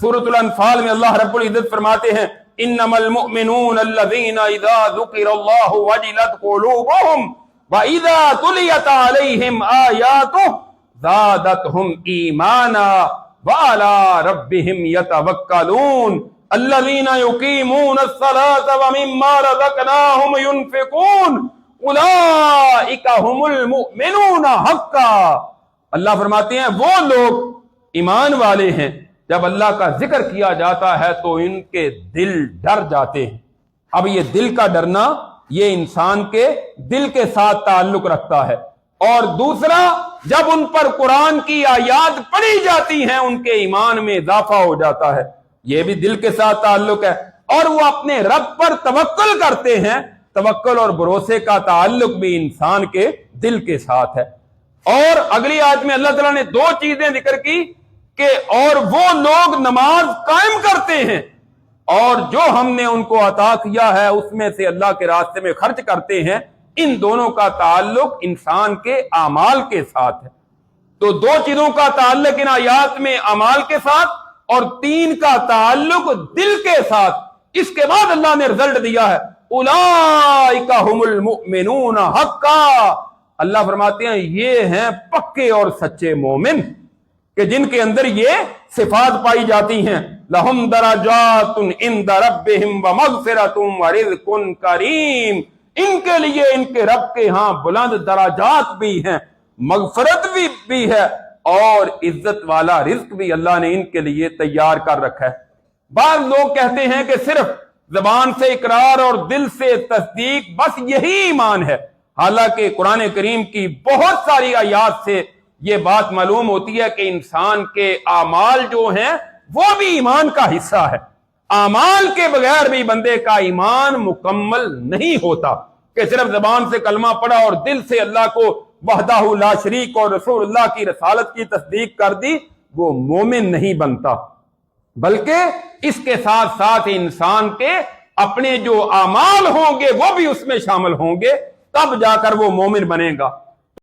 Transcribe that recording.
سورۃ الانفال میں اللہ رب العزت فرماتے ہیں انما المؤمنون الذين اذا ذكر الله وجلت قلوبهم واذا تليت عليهم آياته زادتهم ایمانا وعلى ربهم يتوکلون الذين يقيمون الصلاة ومما رزقناهم ينفقون اولئك هم المؤمنون حقا۔ اللہ فرماتے ہیں وہ لوگ ایمان والے ہیں، جب اللہ کا ذکر کیا جاتا ہے تو ان کے دل ڈر جاتے ہیں۔ اب یہ دل کا ڈرنا یہ انسان کے دل کے ساتھ تعلق رکھتا ہے، اور دوسرا جب ان پر قرآن کی آیات پڑھی جاتی ہیں ان کے ایمان میں اضافہ ہو جاتا ہے، یہ بھی دل کے ساتھ تعلق ہے، اور وہ اپنے رب پر توکل کرتے ہیں۔ توکل اور بھروسے کا تعلق بھی انسان کے دل کے ساتھ ہے۔ اور اگلی آیت میں اللہ تعالیٰ نے دو چیزیں ذکر کی کہ اور وہ لوگ نماز قائم کرتے ہیں اور جو ہم نے ان کو عطا کیا ہے اس میں سے اللہ کے راستے میں خرچ کرتے ہیں۔ ان دونوں کا تعلق انسان کے اعمال کے ساتھ ہے۔ تو دو چیزوں کا تعلق ان آیات میں اعمال کے ساتھ، اور تین کا تعلق دل کے ساتھ۔ اس کے بعد اللہ نے رزلٹ دیا ہے اولئک هم المؤمنون حقا۔ اللہ فرماتے ہیں یہ ہیں پکے اور سچے مومن کہ جن کے اندر یہ صفات پائی جاتی ہیں۔ لہم درجات عند ربہم ومغفرۃ ورزق کریم، ان کے لیے ان کے رب کے ہاں بلند درجات بھی ہیں، مغفرت بھی ہے، اور عزت والا رزق بھی اللہ نے ان کے لیے تیار کر رکھا ہے۔ بعض لوگ کہتے ہیں کہ صرف زبان سے اقرار اور دل سے تصدیق بس یہی ایمان ہے، حالانکہ قرآن کریم کی بہت ساری آیات سے یہ بات معلوم ہوتی ہے کہ انسان کے اعمال جو ہیں وہ بھی ایمان کا حصہ ہے۔ اعمال کے بغیر بھی بندے کا ایمان مکمل نہیں ہوتا کہ صرف زبان سے کلمہ پڑھا اور دل سے اللہ کو وحدہ لا شریک اور رسول اللہ کی رسالت کی تصدیق کر دی، وہ مومن نہیں بنتا، بلکہ اس کے ساتھ ساتھ انسان کے اپنے جو اعمال ہوں گے وہ بھی اس میں شامل ہوں گے، تب جا کر وہ مومن بنے گا۔